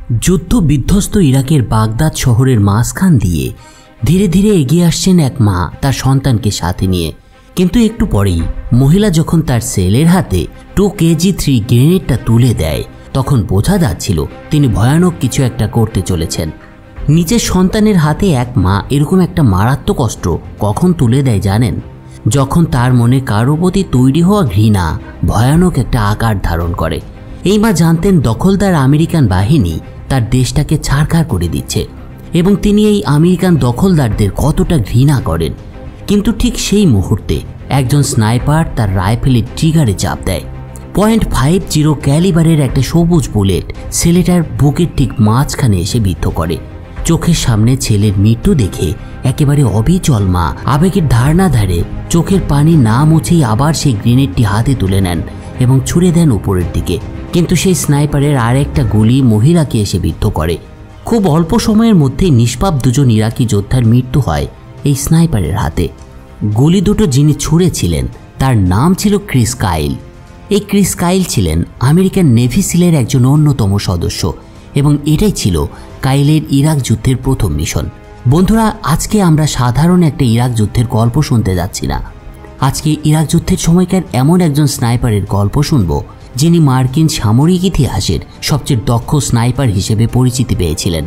যুদ্ধ বিধ্বস্ত ইরাকের বাগদাদ শহরের মাঝখান দিয়ে ধীরে ধীরে এগিয়ে আসছেন এক মা তার সন্তানকে সাথে নিয়ে। কিন্তু একটু পরেই মহিলা যখন তার ছেলের হাতে 2 কেজি 3 গ্রেনেডটা তুলে দেয়, তখন বোঝা যাচ্ছিল তিনি ভয়ানক কিছু একটা করতে চলেছেন। নিজের সন্তানের হাতে এক মা এরকম একটা মারাত্মক অস্ত্র কখন তুলে দেয় জানেন? যখন তার মনে কারো প্রতি তৈরি হওয়া ঘৃণা ভয়ানক একটা আকার ধারণ করে। এই মা জানতেন দখলদার আমেরিকান বাহিনী তার দেশটাকে ছারখার করে দিচ্ছে এবং তিনি এই আমেরিকান দখলদারদের কতটা ঘৃণা করেন। কিন্তু ঠিক সেই মুহূর্তে একজন স্নাইপার তার রাইফেলের ট্রিগারে চাপ দেয়। .50 ক্যালিবারের একটা সবুজ বুলেট ছেলেটার বুকের ঠিক মাঝখানে এসে বিদ্ধ করে। চোখের সামনে ছেলের মৃত্যু দেখে একেবারে অবিচল মা আবেগের ধারণা ধারে চোখের পানি না মুছেই আবার সেই গ্রেনেডটি হাতে তুলে নেন এবং ছুড়ে দেন উপরের দিকে। কিন্তু সেই স্নাইপারের আরেকটা গুলি মহিলাকে এসে বিদ্ধ করে। খুব অল্প সময়ের মধ্যেই নিষ্পাপ দুজন ইরাকি যোদ্ধার মৃত্যু হয় এই স্নাইপারের হাতে। গুলি দুটো যিনি ছুঁড়েছিলেন তার নাম ছিল ক্রিস কাইল। এই ক্রিস কাইল ছিলেন আমেরিকান নেভি সিলের একজন অন্যতম সদস্য এবং এটাই ছিল কাইলের ইরাক যুদ্ধের প্রথম মিশন। বন্ধুরা, আজকে আমরা সাধারণ একটা ইরাক যুদ্ধের গল্প শুনতে যাচ্ছি না। আজকে ইরাক যুদ্ধের সময়কার এমন একজন স্নাইপারের গল্প শুনব যিনি মার্কিন সামরিক ইতিহাসের সবচেয়ে দক্ষ স্নাইপার হিসেবে পরিচিতি পেয়েছিলেন।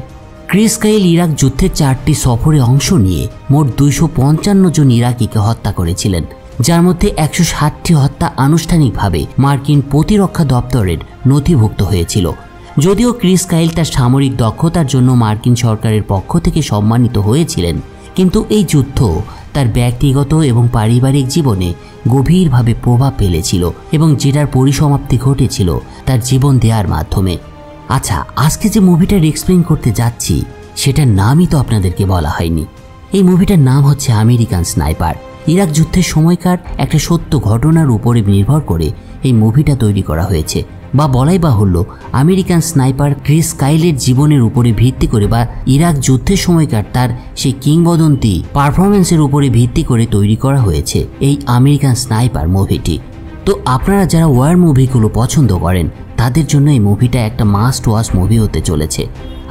ক্রিস কাইল ইরাক যুদ্ধের 4টি সফরে অংশ নিয়ে মোট 255 জন ইরাকিকে হত্যা করেছিলেন, যার মধ্যে 160টি হত্যা আনুষ্ঠানিকভাবে মার্কিন প্রতিরক্ষা দপ্তরের নথিভুক্ত হয়েছিল। যদিও ক্রিস কাইল তার সামরিক দক্ষতার জন্য মার্কিন সরকারের পক্ষ থেকে সম্মানিত হয়েছিলেন, কিন্তু এই যুদ্ধ তার ব্যক্তিগত এবং পারিবারিক জীবনে গভীরভাবে প্রভাব ফেলেছিল এবং যেটার পরিসমাপ্তি ঘটেছিল তার জীবন দেওয়ার মাধ্যমে। আচ্ছা, আজকে যে মুভিটার এক্সপ্লেন করতে যাচ্ছি সেটার নামই তো আপনাদেরকে বলা হয়নি। এই মুভিটার নাম হচ্ছে আমেরিকান স্নাইপার। ইরাক যুদ্ধের সময়কার একটা সত্য ঘটনার উপরে নির্ভর করে এই মুভিটা তৈরি করা হয়েছে, বা বলাই বাহুল্য আমেরিকান স্নাইপার ক্রিস কাইলের জীবনের উপরে ভিত্তি করে বা ইরাক যুদ্ধের সময়কার তার সেই কিংবদন্তি পারফরমেন্সের উপরে ভিত্তি করে তৈরি করা হয়েছে এই আমেরিকান স্নাইপার মুভিটি। তো আপনারা যারা ওয়ার মুভিগুলো পছন্দ করেন তাদের জন্য এই মুভিটা একটা মাস্ট ওয়াচ মুভি হতে চলেছে।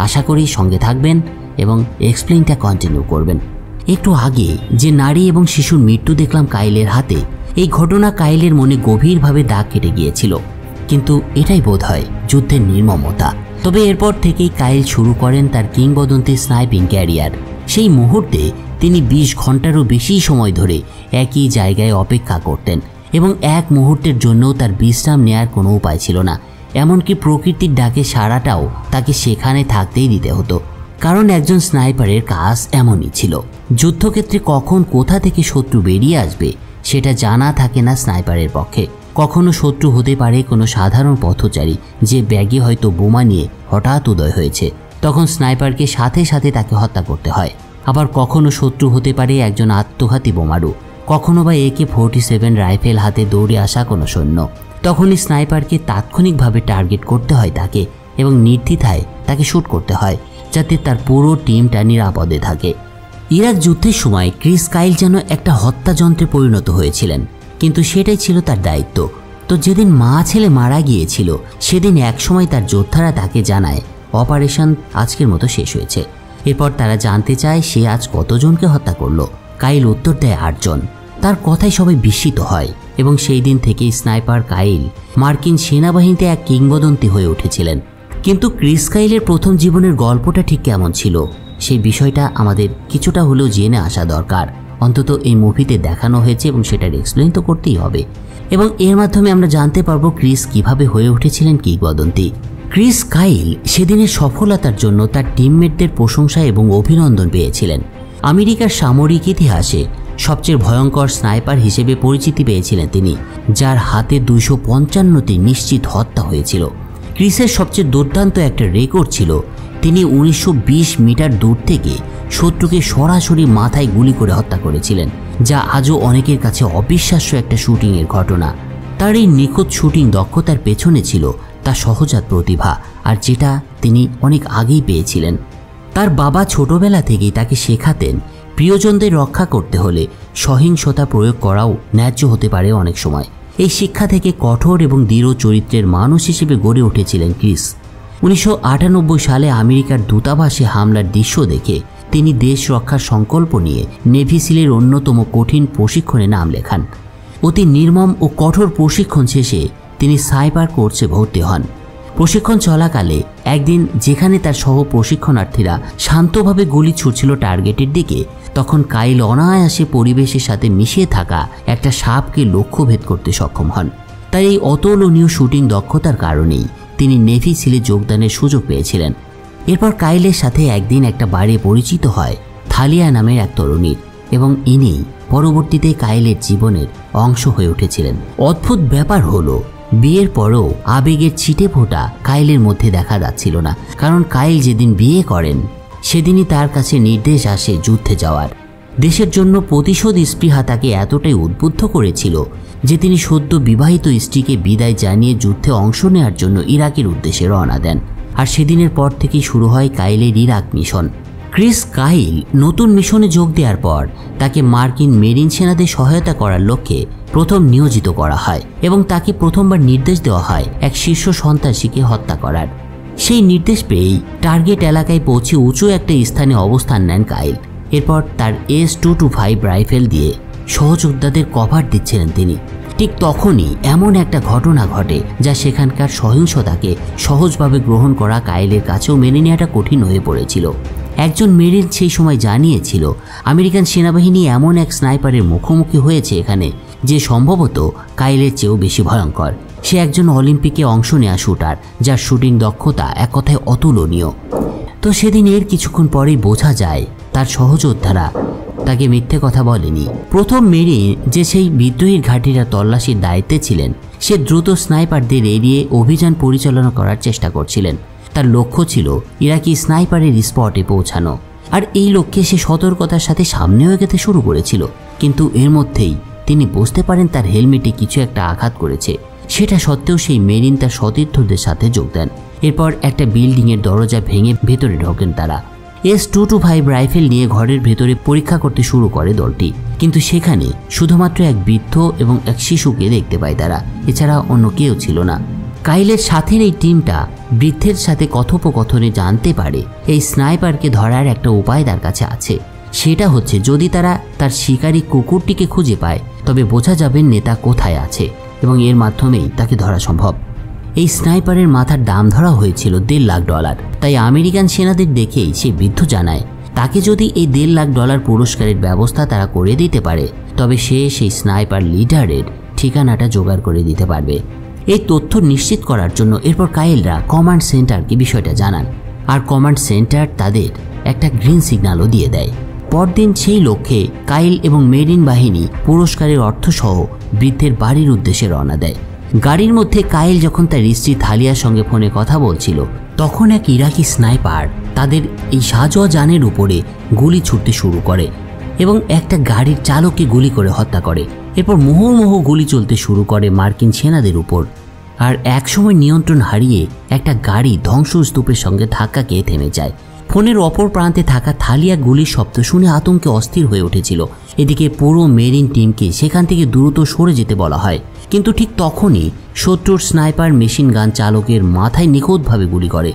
আশা করি সঙ্গে থাকবেন এবং এক্সপ্লেইনটা কন্টিনিউ করবেন। একটু আগে যে নারী এবং শিশুর মৃত্যু দেখলাম কাইলের হাতে, এই ঘটনা কাইলের মনে গভীরভাবে দাগ কেটে গিয়েছিল। কিন্তু এটাই বোধহয় যুদ্ধের নির্মমতা। তবে এরপর থেকেই কাইল শুরু করেন তার কিংবদন্তি স্নাইপিং ক্যারিয়ার। সেই মুহূর্তে তিনি 20 ঘন্টারও বেশি সময় ধরে একই জায়গায় অপেক্ষা করতেন এবং এক মুহূর্তের জন্যও তার বিশ্রাম নেয়ার কোনো উপায় ছিল না। এমনকি প্রকৃতির ডাকে সারাটাও তাকে সেখানে থাকতেই দিতে হতো, কারণ একজন স্নাইপারের কাজ এমনই ছিল। যুদ্ধক্ষেত্রে কখন কোথা থেকে শত্রু বেরিয়ে আসবে সেটা জানা থাকে না স্নাইপারের পক্ষে। কখনো শত্রু হতে পারে কোনো সাধারণ পথচারী যে ব্যাগে হয়তো বোমা নিয়ে হঠাৎ উদয় হয়েছে, তখন স্নাইপারকে সাথে সাথে তাকে হত্যা করতে হয়। আবার কখনো শত্রু হতে পারে একজন আত্মঘাতী বোমারু, কখনো বা AK-47 রাইফেল হাতে দৌড়ে আসা কোনো সৈন্য। তখনই স্নাইপারকে তাৎক্ষণিকভাবে টার্গেট করতে হয় তাকে এবং নির্দ্বিধায় তাকে শ্যুট করতে হয় যাতে তার পুরো টিমটা নিরাপদে থাকে। ইরাক যুদ্ধের সময় ক্রিস কাইল যেন একটা হত্যাযন্ত্রে পরিণত হয়েছিলেন, কিন্তু সেটাই ছিল তার দায়িত্ব। তো যেদিন মা ছেলে মারা গিয়েছিল সেদিন একসময় তার যোদ্ধারা তাকে জানায় অপারেশন আজকের মতো শেষ হয়েছে। এরপর তারা জানতে চায় সে আজ কতজনকে হত্যা করলো। কাইল উত্তর দেয় 8 জন। তার কথায় সবাই বিস্মিত হয় এবং সেই দিন থেকেই স্নাইপার কাইল মার্কিন সেনাবাহিনীতে এক কিংবদন্তি হয়ে উঠেছিলেন। কিন্তু ক্রিস কাইলের প্রথম জীবনের গল্পটা ঠিক কেমন ছিল সেই বিষয়টা আমাদের কিছুটা হলেও জেনে আসা দরকার। অন্তত এই মুভিতে দেখানো হয়েছে এবং সেটার এক্সপ্লেন তো করতেই হবে, এবং এর মাধ্যমে আমরা জানতে পারবো ক্রিস কিভাবে হয়ে উঠেছিলেন কিংবদন্তি। ক্রিস কাইল সেদিনের সফলতার জন্য তার টিমমেটদের প্রশংসা এবং অভিনন্দন পেয়েছিলেন। আমেরিকার সামরিক ইতিহাসে সবচেয়ে ভয়ঙ্কর স্নাইপার হিসেবে পরিচিতি পেয়েছিলেন তিনি, যার হাতে 255টি নিশ্চিত হত্যা হয়েছিল। ক্রিসের সবচেয়ে দুর্দান্ত একটা রেকর্ড ছিল, তিনি 1920 মিটার দূর থেকে শত্রুকে সরাসরি মাথায় গুলি করে হত্যা করেছিলেন, যা আজও অনেকের কাছে অবিশ্বাস্য একটা শুটিংয়ের ঘটনা। তার এই নিখুঁত শুটিং দক্ষতার পেছনে ছিল তার সহজাত প্রতিভা, আর যেটা তিনি অনেক আগেই পেয়েছিলেন। তার বাবা ছোটবেলা থেকেই তাকে শেখাতেন প্রিয়জনদের রক্ষা করতে হলে সহিংসতা প্রয়োগ করাও ন্যায্য হতে পারে অনেক সময়। এই শিক্ষা থেকে কঠোর এবং দৃঢ় চরিত্রের মানুষ হিসেবে গড়ে উঠেছিলেন ক্রিস। 1998 সালে আমেরিকার দূতাবাসে হামলার দৃশ্য দেখে তিনি দেশ রক্ষার সংকল্প নিয়ে নেভি সিলের অন্যতম কঠিন প্রশিক্ষণে নাম লেখান। অতি নির্মম ও কঠোর প্রশিক্ষণ শেষে তিনি সাইবার কোর্সে ভর্তি হন। প্রশিক্ষণ চলাকালে একদিন যেখানে তার সহ প্রশিক্ষণার্থীরা শান্তভাবে গুলি ছুটছিল টার্গেটের দিকে, তখন কাইল অনায়াসে পরিবেশের সাথে মিশিয়ে থাকা একটা সাপকে লক্ষ্যভেদ করতে সক্ষম হন। তার এই অতুলনীয় শুটিং দক্ষতার কারণেই তিনি নেভি সিলে যোগদানের সুযোগ পেয়েছিলেন। এরপর কাইলের সাথে একদিন একটা বারে পরিচিত হয় থালিয়া নামের এক তরুণীর, এবং ইনি পরবর্তীতে কাইলের জীবনের অংশ হয়ে উঠেছিলেন। অদ্ভুত ব্যাপার হলো, বিয়ের পরও আবেগের ছিটে ফোঁটা কাইলের মধ্যে দেখা যাচ্ছিল না, কারণ কাইল যেদিন বিয়ে করেন সেদিনই তার কাছে নির্দেশ আসে যুদ্ধে যাওয়ার। দেশের জন্য প্রতিশোধ স্পৃহা তাকে এতটাই উদ্বুদ্ধ করেছিল যে তিনি সদ্য বিবাহিত স্ত্রীকে বিদায় জানিয়ে যুদ্ধে অংশ নেওয়ার জন্য ইরাকের উদ্দেশ্যে রওনা দেন। আর সেদিনের পর থেকেই শুরু হয় কাইলের ইরাক মিশন। ক্রিস কাইল নতুন মিশনে যোগ দেওয়ার পর তাকে মার্কিন মেরিন সেনাদের সহায়তা করার লক্ষ্যে প্রথম নিয়োজিত করা হয় এবং তাকে প্রথমবার নির্দেশ দেওয়া হয় এক শীর্ষ সন্ত্রাসীকে হত্যা করার। সেই নির্দেশ পেয়েই টার্গেট এলাকায় পৌঁছে উঁচু একটা স্থানে অবস্থান নেন কাইল। এরপর তার S-225 রাইফেল দিয়ে সহযোদ্ধাদের কভার দিচ্ছিলেন তিনি। ঠিক তখনই এমন একটা ঘটনা ঘটে যা সেখানকার সহিংসতাকে সহজভাবে গ্রহণ করা কাইলের কাছেও মেনে নেওয়াটা কঠিন হয়ে পড়েছিল। একজন মেরিন সেই সময় জানিয়েছিল আমেরিকান সেনাবাহিনী এমন এক স্নাইপারের মুখোমুখি হয়েছে এখানে যে সম্ভবত কাইলের চেয়েও বেশি ভয়ঙ্কর। সে একজন অলিম্পিকে অংশ নেওয়া শুটার, যার শুটিং দক্ষতা এক কথায় অতুলনীয়। তো সেদিন এর কিছুক্ষণ পরেই বোঝা যায় তার সহযোদ্ধারা তাকে মিথ্যে কথা বলেনি। প্রথম মেরিন যে সেই বিদ্রোহীর ঘাঁটিরা তল্লাশির দায়িত্বে ছিলেন, সে দ্রুত স্নাইপারদের এড়িয়ে অভিযান পরিচালনা করার চেষ্টা করছিলেন। তার লক্ষ্য ছিল ইরাকি স্নাইপারের স্পটে পৌঁছানো, আর এই লক্ষ্যে সে সতর্কতার সাথে সামনেও এগোতে শুরু করেছিল। কিন্তু এর মধ্যেই তিনি বুঝতে পারেন তার হেলমেটে কিছু একটা আঘাত করেছে। সেটা সত্ত্বেও সেই মেরিন তার সতীর্থদের সাথে যোগ দেন। এরপর একটা বিল্ডিংয়ের দরজা ভেঙে ভেতরে ঢোকেন তারা। S-225 রাইফেল নিয়ে ঘরের ভেতরে পরীক্ষা করতে শুরু করে দলটি, কিন্তু সেখানে শুধুমাত্র এক বৃদ্ধ এবং এক শিশুকে দেখতে পায় তারা, এছাড়া অন্য কেউ ছিল না। কাইলের সাথের এই টিমটা বৃদ্ধের সাথে কথোপকথনে জানতে পারে এই স্নাইপারকে ধরার একটা উপায় তার কাছে আছে। সেটা হচ্ছে যদি তারা তার শিকারী কুকুরটিকে খুঁজে পায় তবে বোঝা যাবে নেতা কোথায় আছে এবং এর মাধ্যমেই তাকে ধরা সম্ভব। এই স্নাইপারের মাথার দাম ধরা হয়েছিল $1.5 লাখ। তাই আমেরিকান সেনাদের দেখেই সে বৃদ্ধ জানায় তাকে যদি এই $1.5 লাখ পুরস্কারের ব্যবস্থা তারা করে দিতে পারে তবে সে সেই স্নাইপার লিডারের ঠিকানাটা জোগাড় করে দিতে পারবে। এই তথ্য নিশ্চিত করার জন্য এরপর কাইলরা কমান্ড সেন্টারকে বিষয়টা জানান, আর কমান্ড সেন্টার তাদের একটা গ্রিন সিগন্যালও দিয়ে দেয়। পরদিন সেই লক্ষ্যে কাইল এবং মেরিন বাহিনী পুরস্কারের অর্থসহ বৃদ্ধের বাড়ির উদ্দেশ্যে রওনা দেয়। গাড়ির মধ্যে কাইল যখন তার স্ত্রী থালিয়ার সঙ্গে ফোনে কথা বলছিল তখন এক ইরাকি স্নাইপার তাদের এই সাজোয়া যানের উপরে গুলি ছুটতে শুরু করে এবং একটা গাড়ির চালককে গুলি করে হত্যা করে। এরপর মুহুর্মুহু গুলি চলতে শুরু করে মার্কিন সেনাদের উপর, আর একসময় নিয়ন্ত্রণ হারিয়ে একটা গাড়ি ধ্বংসস্তূপের সঙ্গে ধাক্কা খেয়ে থেমে যায়। ফোনের অপর প্রান্তে থাকা থালিয়া গুলির শব্দ শুনে আতঙ্কে অস্থির হয়ে উঠেছিল। এদিকে পুরো মেরিন টিমকে সেখান থেকে দ্রুত সরে যেতে বলা হয়, কিন্তু ঠিক তখনই শত্রুর স্নাইপার মেশিন গান চালকের মাথায় নিখুঁতভাবে গুলি করে।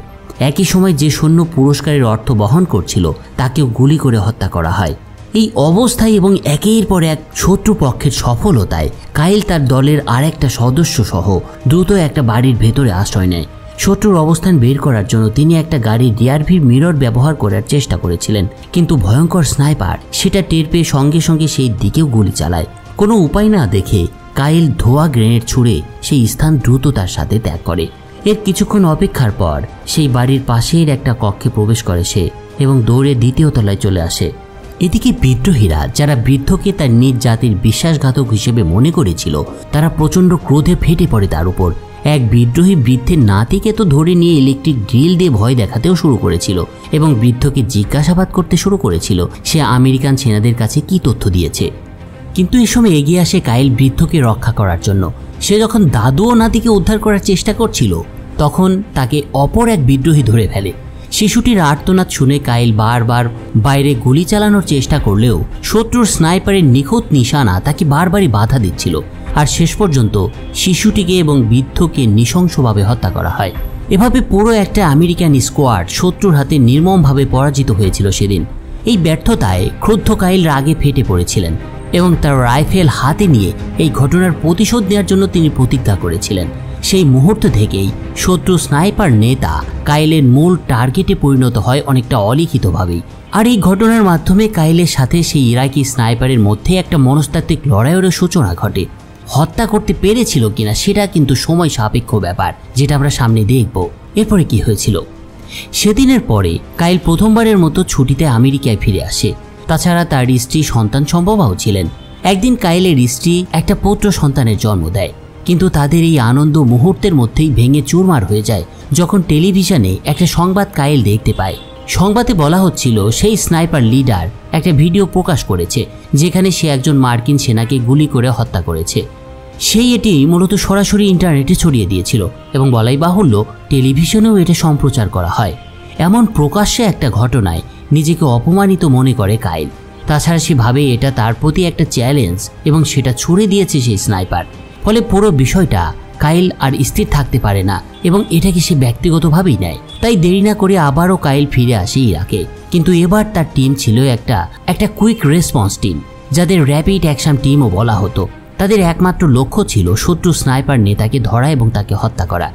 একই সময় যে সৈন্য পুরস্কারের অর্থ বহন করছিল তাকেও গুলি করে হত্যা করা হয়। এই অবস্থায় এবং একের পর এক শত্রুপক্ষের সফলতায় কাইল তার দলের আরেকটা সদস্য সহ দ্রুত একটা বাড়ির ভেতরে আশ্রয় নেয়। শত্রুর অবস্থান বের করার জন্য তিনি একটা গাড়ির রিয়ারভিউ মিরর ব্যবহার করার চেষ্টা করেছিলেন, কিন্তু ভয়ঙ্কর স্নাইপার সেটা টের পেয়ে সঙ্গে সঙ্গে সেই দিকেও গুলি চালায়। কোনো উপায় না দেখে কাইল ধোয়া গ্রেনেড ছুঁড়ে সেই স্থান দ্রুত তার সাথে ত্যাগ করে। এর কিছুক্ষণ অপেক্ষার পর সেই বাড়ির পাশের একটা কক্ষে প্রবেশ করে সে এবং দৌড়ে দ্বিতীয় তলায় চলে আসে। এদিকে বিদ্রোহীরা যারা বৃদ্ধকে তার নিজ জাতির বিশ্বাসঘাতক হিসেবে মনে করেছিল তারা প্রচণ্ড ক্রোধে ফেটে পড়ে তার উপর। এক বিদ্রোহী বৃদ্ধের নাতিকে তো ধরে নিয়ে ইলেকট্রিক ড্রিল দিয়ে ভয় দেখাতেও শুরু করেছিল এবং বৃদ্ধকে জিজ্ঞাসাবাদ করতে শুরু করেছিল সে আমেরিকান সেনাদের কাছে কি তথ্য দিয়েছে। কিন্তু এই সময় এগিয়ে আসে কাইল বৃদ্ধকে রক্ষা করার জন্য। সে যখন দাদু ও নাতিকে উদ্ধার করার চেষ্টা করছিল তখন তাকে অপর এক বিদ্রোহী ধরে ফেলে। শিশুটির আর্তনাদ শুনে কাইল বারবার বাইরে গুলি চালানোর চেষ্টা করলেও শত্রুর স্নাইপারের নিখুঁত নিশানা তাকে বারবারই বাধা দিচ্ছিল, আর শেষ পর্যন্ত শিশুটিকে এবং বৃদ্ধকে নৃশংসভাবে হত্যা করা হয়। এভাবে পুরো একটা আমেরিকান স্কোয়াড শত্রুর হাতে নির্মমভাবে পরাজিত হয়েছিল সেদিন। এই ব্যর্থতায় ক্রুদ্ধ কাইল রাগে ফেটে পড়েছিলেন এবং তার রাইফেল হাতে নিয়ে এই ঘটনার প্রতিশোধ নেওয়ার জন্য তিনি প্রতিজ্ঞা করেছিলেন। সেই মুহূর্ত থেকেই শত্রু স্নাইপার নেতা কাইলের মূল টার্গেটে পরিণত হয় অনেকটা অলিখিতভাবেই। আর এই ঘটনার মাধ্যমে কাইলের সাথে সেই ইরাকি স্নাইপারের মধ্যে একটা মনস্তাত্ত্বিক লড়াইয়েরও সূচনা ঘটে। হত্যা করতে পেরেছিল কিনা সেটা কিন্তু সময় সাপেক্ষ ব্যাপার, যেটা আমরা সামনে দেখব। এরপরে কি হয়েছিল? সেদিনের পরে কাইল প্রথমবারের মতো ছুটিতে আমেরিকায় ফিরে আসে। তাছাড়া তার স্ত্রী সন্তান সম্ভবাও ছিলেন। একদিন কাইলের স্ত্রী একটা পুত্র সন্তানের জন্ম দেয়, কিন্তু তাদের এই আনন্দ মুহূর্তের মধ্যেই ভেঙে চুরমার হয়ে যায় যখন টেলিভিশনে একটা সংবাদ কাইল দেখতে পায়। সংবাদে বলা হচ্ছিল সেই স্নাইপার লিডার একটা ভিডিও প্রকাশ করেছে যেখানে সে একজন মার্কিন সেনাকে গুলি করে হত্যা করেছে। সেই এটি মূলত সরাসরি ইন্টারনেটে ছড়িয়ে দিয়েছিল এবং বলাই বাহুল্য টেলিভিশনেও এটা সম্প্রচার করা হয়। এমন প্রকাশ্যে একটা ঘটনায় নিজেকে অপমানিত মনে করে কাইল। তাছাড়া সে ভাবে এটা তার প্রতি একটা চ্যালেঞ্জ এবং সেটা ছুড়ে দিয়েছে সেই স্নাইপার। ফলে পুরো বিষয়টা কাইল আর স্থির থাকতে পারে না এবং এটাকে সে ব্যক্তিগতভাবেই নেয়। তাই দেরি না করে আবারও কাইল ফিরে আসে ইরাকে। কিন্তু এবার তার টিম ছিল একটা কুইক রেসপন্স টিম, যাদের র্যাপিড অ্যাকশন টিমও বলা হতো। তাদের একমাত্র লক্ষ্য ছিল শত্রু স্নাইপার নেতাকে ধরা এবং তাকে হত্যা করা।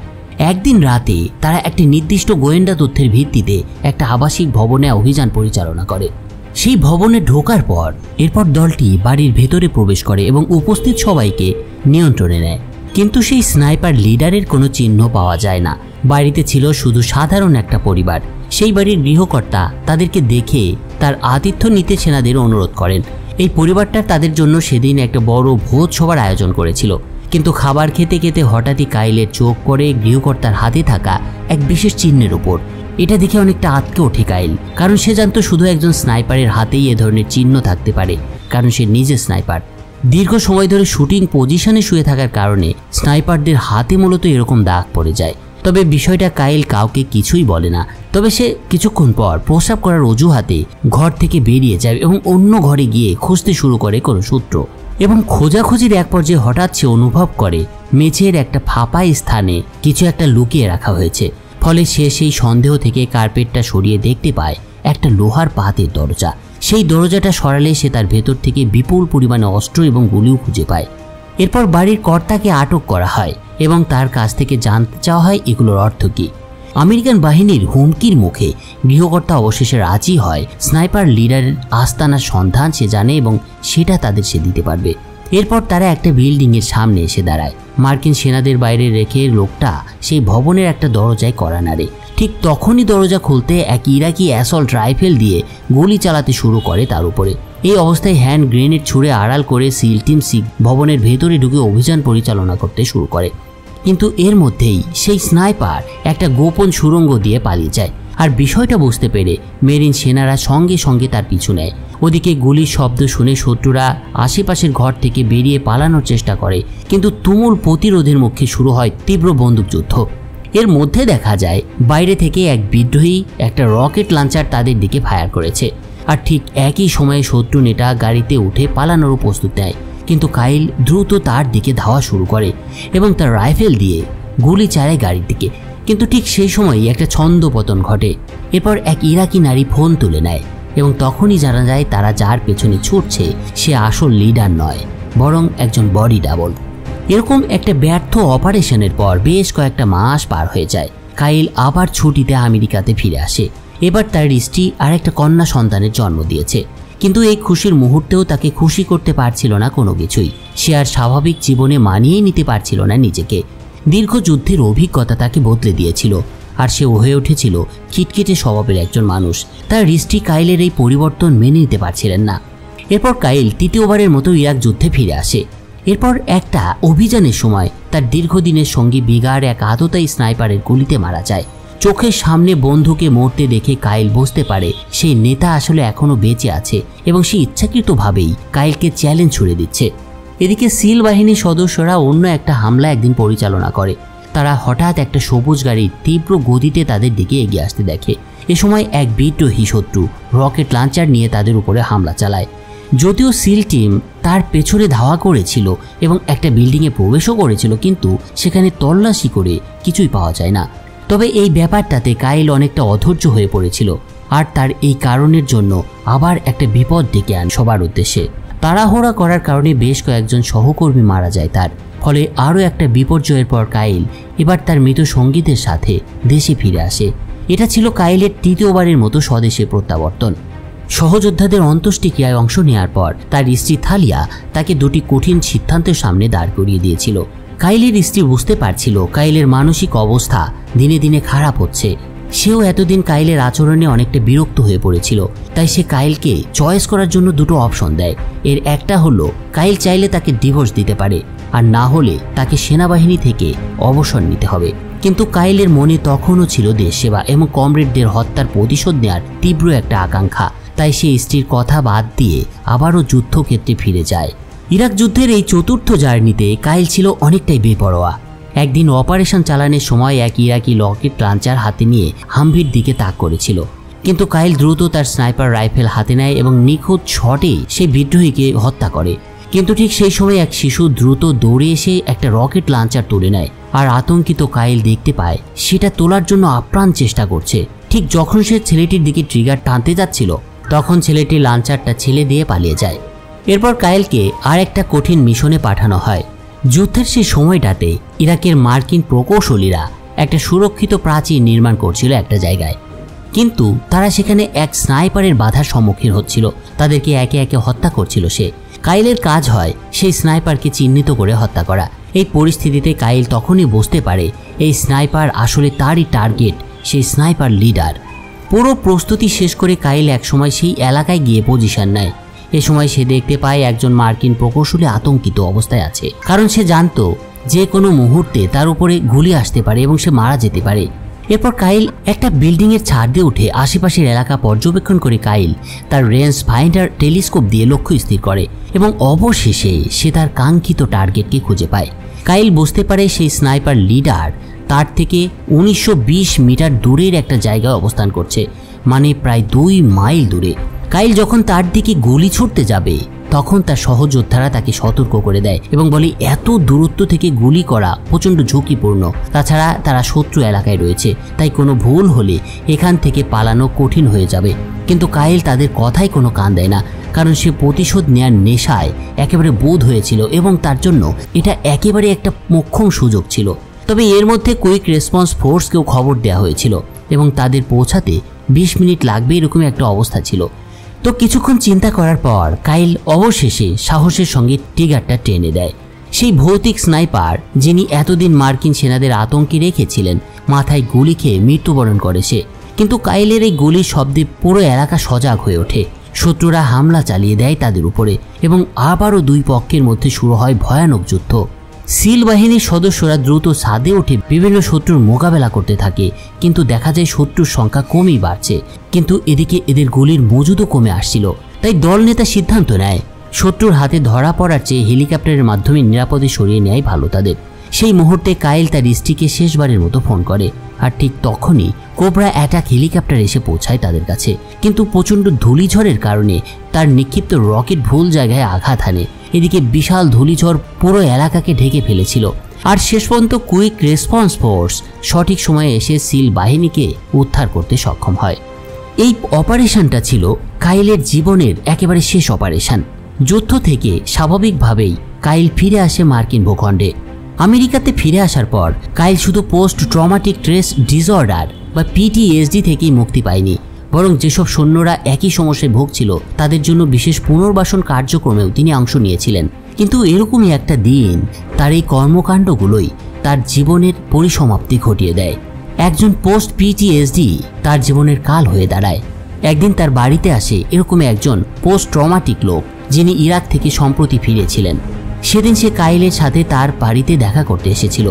একদিন রাতে তারা একটি নির্দিষ্ট গোয়েন্দা তথ্যের ভিত্তিতে একটা আবাসিক ভবনে অভিযান পরিচালনা করে। সেই ভবনে ঢোকার পর এরপর দলটি বাড়ির ভেতরে প্রবেশ করে এবং উপস্থিত সবাইকে নিয়ন্ত্রণে নেয়। কিন্তু সেই স্নাইপার লিডারের কোনো চিহ্ন পাওয়া যায় না। বাড়িতে ছিল শুধু সাধারণ একটা পরিবার। সেই বাড়ির গৃহকর্তা তাদেরকে দেখে তার আতিথ্য নিতে সেনাদের অনুরোধ করেন। এই পরিবারটা তাদের জন্য সেদিন একটা বড় ভোজ সভার আয়োজন করেছিল। কিন্তু খাবার খেতে খেতে হঠাৎই কাইলের চোখ পড়ে গৃহকর্তার হাতে থাকা এক বিশেষ চিহ্নের উপর। এটা দেখে অনেকটা আটকে ওঠে কাইল, কারণ সে জানতো শুধু একজন স্নাইপারের হাতেই এ ধরনের চিহ্ন থাকতে পারে, কারণ সে নিজে স্নাইপার। দীর্ঘ সময় ধরে শুটিং পজিশনে শুয়ে থাকার কারণে স্নাইপারদের হাতে মূলত এরকম দাগ পড়ে যায়। তবে বিষয়টা কাইল কাউকে কিছুই বলে না। তবে সে কিছুক্ষণ পর প্রস্রাব করার অজুহাতে ঘর থেকে বেরিয়ে যায় এবং অন্য ঘরে গিয়ে খুঁজতে শুরু করে কোনো সূত্র। এবং খোঁজাখুঁজির এক পর্যায়ে হঠাৎ সে অনুভব করে মেঝের একটা ফাঁপা স্থানে কিছু একটা লুকিয়ে রাখা হয়েছে। ফলে সে সেই সন্দেহ থেকে কার্পেটটা সরিয়ে দেখতে পায় একটা লোহার পাতের দরজা। সেই দরজাটা সরালে সে তার ভেতর থেকে বিপুল পরিমাণে অস্ত্র এবং গুলিও খুঁজে পায়। এরপর বাড়ির কর্তাকে আটক করা হয় এবং তার কাছ থেকে জানতে চাওয়া হয় এগুলোর অর্থ কী। আমেরিকান বাহিনীর হুমকির মুখে গৃহকর্তা অবশেষে রাজি হয় স্নাইপার লিডারের আস্তানার সন্ধান সে জানে এবং সেটা তাদের সে দিতে পারবে। এরপর তারা একটা বিল্ডিংয়ের সামনে এসে দাঁড়ায়। মার্কিন সেনাদের বাইরে রেখে লোকটা সেই ভবনের একটা দরজায় কড়া নাড়ে। ঠিক তখনই দরজা খুলতে এক ইরাকি অ্যাসল্ট রাইফেল দিয়ে গুলি চালাতে শুরু করে তার উপরে। এই অবস্থায় হ্যান্ড গ্রেনেড ছুড়ে আড়াল করে সিল টিম ভবনের ভেতরে ঢুকে অভিযান পরিচালনা করতে শুরু করে। কিন্তু এর মধ্যেই সেই স্নাইপার একটা গোপন সুড়ঙ্গ দিয়ে পালিয়ে যায়। আর বিষয়টা বুঝতে পেরে মেরিন সেনারা সঙ্গে সঙ্গে তার পিছু নেয়। ওদিকে গুলির শব্দ শুনে শত্রুরা আশেপাশের ঘর থেকে বেরিয়ে পালানোর চেষ্টা করে, কিন্তু তুমুল প্রতিরোধের মুখে শুরু হয় তীব্র বন্দুকযুদ্ধ। এর মধ্যে দেখা যায় বাইরে থেকে এক বিদ্রোহী একটা রকেট লঞ্চার তাদের দিকে ফায়ার করেছে। আর ঠিক একই সময়ে শত্রু নেতা গাড়িতে উঠে পালানোরও প্রস্তুত নেয়। কিন্তু কাইল দ্রুত তার দিকে ধাওয়া শুরু করে এবং তার রাইফেল দিয়ে গুলি চালায় গাড়ির দিকে। কিন্তু ঠিক সেই সময়ই একটা ছন্দপতন ঘটে। এরপর এক ইরাকি নারী ফোন তুলে নেয় এবং তখনই জানা যায় তারা যার পেছনে ছুটছে সে আসল লিডার নয়, বরং একজন বডি ডাবল। এরকম একটা ব্যর্থ অপারেশনের পর বেশ কয়েকটা মাস পার হয়ে যায়। কাইল আবার ছুটিতে আমেরিকাতে ফিরে আসে। এবার তার স্ত্রী আর একটা কন্যা সন্তানের জন্ম দিয়েছে। কিন্তু এই খুশির মুহূর্তেও তাকে খুশি করতে পারছিল না কোনো কিছুই। সে আর স্বাভাবিক জীবনে মানিয়ে নিতে পারছিল না নিজেকে। দীর্ঘ যুদ্ধের অভিজ্ঞতা তাকে বদলে দিয়েছিল আর সে হয়ে উঠেছিল খিটখিটে স্বভাবের একজন মানুষ। তার স্ত্রী কাইলের এই পরিবর্তন মেনে নিতে পারছিলেন না। এরপর কাইল তৃতীয়বারের মতো ইরাক যুদ্ধে ফিরে আসে। এরপর একটা অভিযানের সময় তার দীর্ঘদিনের সঙ্গী বিগার এক আততায়ী স্নাইপারের গুলিতে মারা যায়। চোখের সামনে বন্ধুকে মরতে দেখে কাইল বুঝতে পারে সেই নেতা আসলে এখনো বেঁচে আছে এবং সে ইচ্ছাকৃতভাবেই কাইলকে চ্যালেঞ্জ ছুড়ে দিচ্ছে। এদিকে সিল বাহিনীর সদস্যরা অন্য একটা হামলা একদিন পরিচালনা করে। তারা হঠাৎ একটা সবুজ গাড়ির তীব্র গতিতে তাদের দিকে এগিয়ে আসতে দেখে। এ সময় এক বিদ্রোহী শত্রু রকেট লঞ্চার নিয়ে তাদের উপরে হামলা চালায়। যদিও সিল টিম তার পেছনে ধাওয়া করেছিল এবং একটা বিল্ডিংয়ে প্রবেশও করেছিল, কিন্তু সেখানে তল্লাশি করে কিছুই পাওয়া যায় না। তবে এই ব্যাপারটাতে কাইল অনেকটা অধৈর্য হয়ে পড়েছিল, আর তার এই কারণের জন্য আবার একটা বিপদ ডেকে আন সবার উদ্দেশ্যে। তাড়াহুড়া করার কারণে বেশ কয়েকজন সহকর্মী মারা যায় তার। ফলে আরও একটা বিপর্যয়ের পর কাইল এবার তার মৃত সঙ্গীতের সাথে দেশে ফিরে আসে। এটা ছিল কাইলের তৃতীয়বারের মতো স্বদেশে প্রত্যাবর্তন। সহযোদ্ধাদের অন্ত্যেষ্টিক্রিয়ায় অংশ নেওয়ার পর তার স্ত্রী থালিয়া তাকে দুটি কঠিন সিদ্ধান্তের সামনে দাঁড় করিয়ে দিয়েছিল। কাইলের স্ত্রী বুঝতে পারছিল কাইলের মানসিক অবস্থা দিনে দিনে খারাপ হচ্ছে। সেও এতদিন কাইলের আচরণে অনেকটা বিরক্ত হয়ে পড়েছিল। তাই সে কাইলকে চয়েস করার জন্য দুটো অপশন দেয়। এর একটা হলো কাইল চাইলে তাকে ডিভোর্স দিতে পারে, আর না হলে তাকে সেনাবাহিনী থেকে অবসর নিতে হবে। কিন্তু কাইলের মনে তখনও ছিল দেশ সেবা এবং কমরেডদের হত্যার প্রতিশোধ নেওয়ার তীব্র একটা আকাঙ্ক্ষা। তাই সে স্ত্রীর কথা বাদ দিয়ে আবারও যুদ্ধক্ষেত্রে ফিরে যায়। ইরাক যুদ্ধের এই চতুর্থ জার্নিতে কাইল ছিল অনেকটাই বেপরোয়া। একদিন অপারেশন চালানোর সময় এক ইরাকি রকেট লঞ্চার হাতে নিয়ে হামভির দিকে তাক করেছিল। কিন্তু কাইল দ্রুত তার স্নাইপার রাইফেল হাতে নেয় এবং নিখুঁত শটে সেই বিদ্রোহীকে হত্যা করে। কিন্তু ঠিক সেই সময় এক শিশু দ্রুত দৌড়ে এসে একটা রকেট লঞ্চার তুলে নেয়, আর আতঙ্কিত কাইল দেখতে পায় সেটা তোলার জন্য আপ্রাণ চেষ্টা করছে। ঠিক যখন সে ছেলেটির দিকে ট্রিগার টানতে যাচ্ছিল তখন ছেলেটি লঞ্চারটা ছেলে দিয়ে পালিয়ে যায়। এরপর কাইলকে আর একটা কঠিন মিশনে পাঠানো হয়। যুদ্ধের সেই সময়টাতে ইরাকের মার্কিন প্রকৌশলীরা একটা সুরক্ষিত প্রাচীর নির্মাণ করছিল একটা জায়গায়, কিন্তু তারা সেখানে এক স্নাইপারের বাধার সম্মুখীন হচ্ছিল। তাদেরকে একে একে হত্যা করছিল সে। কাইলের কাজ হয় সেই স্নাইপারকে চিহ্নিত করে হত্যা করা। এই পরিস্থিতিতে কাইল তখনই বুঝতে পারে এই স্নাইপার আসলে তারই টার্গেট, সেই স্নাইপার লিডার। পুরো প্রস্তুতি শেষ করে কাইল একসময় সেই এলাকায় গিয়ে পজিশন নেয়। এ সময় সে দেখতে পায় একজন মার্কিন প্রকৌশলী আতঙ্কিত অবস্থায় আছে, কারণ সে জানতো যে কোনো মুহূর্তে তার উপরে গুলি আসতে পারে এবং সে মারা যেতে পারে। এরপর কাইল একটা বিল্ডিং এর ছাদ দিয়ে উঠে আশেপাশের এলাকা পর্যবেক্ষণ করে কাইল তার রেঞ্জ ফাইন্ডার টেলিস্কোপ দিয়ে লক্ষ্য স্থির করে এবং অবশেষে সে তার কাঙ্ক্ষিত টার্গেটকে খুঁজে পায়। কাইল বুঝতে পারে সেই স্নাইপার লিডার তার থেকে 1920 মিটার দূরের একটা জায়গায় অবস্থান করছে, মানে প্রায় 2 মাইল দূরে। কাইল যখন তার দিকে গুলি ছুটতে যাবে তখন তার সহযোদ্ধারা তাকে সতর্ক করে দেয় এবং বলে এত দূরত্ব থেকে গুলি করা প্রচণ্ড ঝুঁকিপূর্ণ। তাছাড়া তারা শত্রু এলাকায় রয়েছে, তাই কোনো ভুল হলে এখান থেকে পালানো কঠিন হয়ে যাবে। কিন্তু কাইল তাদের কথায় কোনো কান দেয় না, কারণ সে প্রতিশোধ নেয়ার নেশায় একেবারে বোধ হয়েছিল এবং তার জন্য এটা একেবারে একটা মোক্ষম সুযোগ ছিল। তবে এর মধ্যে কুইক রেসপন্স ফোর্সকেও খবর দেওয়া হয়েছিল এবং তাদের পৌঁছাতে 20 মিনিট লাগবে এরকম একটা অবস্থা ছিল। তো কিছুক্ষণ চিন্তা করার পর কাইল অবশেষে সাহসের সঙ্গে ট্রিগারটা টেনে দেয়। সেই ভৌতিক স্নাইপার যিনি এতদিন মার্কিন সেনাদের আতঙ্কে রেখেছিলেন, মাথায় গুলি খেয়ে মৃত্যুবরণ করে সে। কিন্তু কাইলের এই গুলির শব্দে পুরো এলাকা সজাগ হয়ে ওঠে। শত্রুরা হামলা চালিয়ে দেয় তাদের উপরে এবং আবারও দুই পক্ষের মধ্যে শুরু হয় ভয়ানক যুদ্ধ। সিল বাহিনীর সদস্যরা দ্রুত ছাদে উঠে বিভিন্ন শত্রুর মোকাবেলা করতে থাকে, কিন্তু দেখা যায় শত্রুর সংখ্যা কমই বাড়ছে। কিন্তু এদিকে এদের গুলির মজুদও কমে আসছিল। তাই দল নেতা সিদ্ধান্ত নেয় শত্রুর হাতে ধরা পড়ার চেয়ে হেলিকপ্টারের মাধ্যমে নিরাপদে সরিয়ে নেয় ভালো তাদের। সেই মুহূর্তে কাইল তার স্ত্রীকে শেষবারের মতো ফোন করে, আর ঠিক তখনই কোবরা অ্যাটাক হেলিকপ্টার এসে পৌঁছায় তাদের কাছে। কিন্তু প্রচণ্ড ধূলিঝড়ের কারণে তার নিক্ষিপ্ত রকেট ভুল জায়গায় আঘাত হানে। এদিকে বিশাল ধূলিঝড় পুরো এলাকাকে ঢেকে ফেলেছিল, আর শেষ পর্যন্ত কুইক রেসপন্স ফোর্স সঠিক সময়ে এসে সিল বাহিনীকে উদ্ধার করতে সক্ষম হয়। এই অপারেশনটা ছিল কাইলের জীবনের একেবারে শেষ অপারেশন। যুদ্ধ থেকে স্বাভাবিকভাবেই কাইল ফিরে আসে মার্কিন ভূখণ্ডে। আমেরিকাতে ফিরে আসার পর কাইল শুধু পোস্ট ট্রমাটিক স্ট্রেস ডিসঅর্ডার বা পিটিএসডি থেকেই মুক্তি পায়নি, বরং যেসব সৈন্যরা একই সমস্যায় ভুগছিল তাদের জন্য বিশেষ পুনর্বাসন কার্যক্রমেও তিনি অংশ নিয়েছিলেন। কিন্তু এরকমই একটা দিন তার এই কর্মকাণ্ডগুলোই তার জীবনের পরিসমাপ্তি ঘটিয়ে দেয়। একজন পোস্ট পিটিএসডি তার জীবনের কাল হয়ে দাঁড়ায়। একদিন তার বাড়িতে আসে এরকম একজন পোস্ট ট্রমাটিক লোক, যিনি ইরাক থেকে সম্প্রতি ফিরেছিলেন। সেদিন সে কাইলের সাথে তার বাড়িতে দেখা করতে এসেছিল,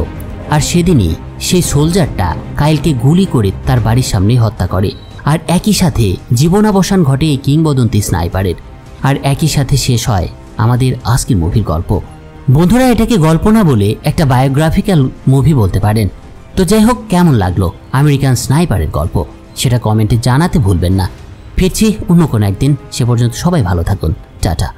আর সেদিনই সেই সোলজারটা কাইলকে গুলি করে তার বাড়ির সামনে হত্যা করে। আর একই সাথে জীবনাবসান ঘটে এই কিংবদন্তি স্নাইপারের। আর একই সাথে শেষ হয় আমাদের আজকের মুভির গল্প। বন্ধুরা, এটাকে গল্প না বলে একটা বায়োগ্রাফিক্যাল মুভি বলতে পারেন। তো যাই হোক, কেমন লাগলো আমেরিকান স্নাইপারের গল্প সেটা কমেন্টে জানাতে ভুলবেন না। ফিরছি অন্য কোনো একদিন, সে পর্যন্ত সবাই ভালো থাকুন। টাটা।